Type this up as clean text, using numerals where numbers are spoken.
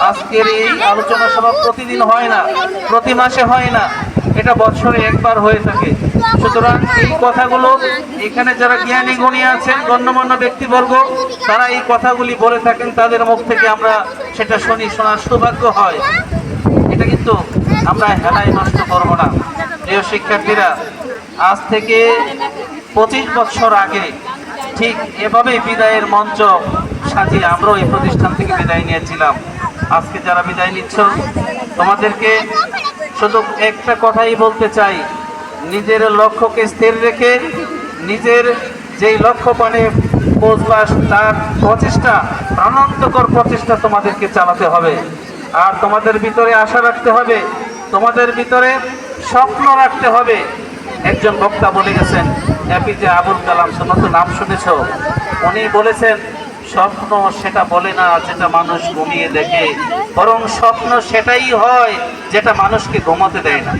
আজকের এই আলোচনা সভা প্রতিদিন হয় না, প্রতি মাসে হয় না, এটা বছরে একবার হয়ে থাকে। সুতরাং এই কথাগুলো এখানে যারা জ্ঞানী গুণী আছেন, গণ্যমান্য ব্যক্তিবর্গ, তারা এই কথাগুলি বলে থাকেন, তাদের মুখ থেকে আমরা সেটা শুনি, শোনার সৌভাগ্য হয়। এটা কিন্তু আমরা হেলায় নষ্ট করব না। প্রিয় শিক্ষার্থীরা, আজ থেকে 25 বছর আগে ঠিক এভাবেই বিদায়ের মঞ্চ সাজিয়ে আমরাও এই প্রতিষ্ঠান থেকে বিদায় নিয়েছিলাম। আজকে যারা বিদায় নিচ্ছ, তোমাদেরকে শুধু একটা কথাই বলতে চাই, নিজের লক্ষ্যকে স্থির রেখে নিজের যেই লক্ষ্য পানে পৌঁছবা তার প্রচেষ্টা, প্রাণান্তকর প্রচেষ্টা তোমাদেরকে চালাতে হবে। আর তোমাদের ভিতরে আশা রাখতে হবে, তোমাদের ভিতরে স্বপ্ন রাখতে হবে। একজন বক্তা বলে গেছেন, এপিজে আবুল কালাম, তো নাম শুনেছ? উনি বলেছেন, স্বপ্ন সেটা বলে না যেটা মানুষ ঘুমিয়ে দেখে, বরং স্বপ্ন সেটাই হয় যেটা মানুষকে ঘুমাতে দেয় না।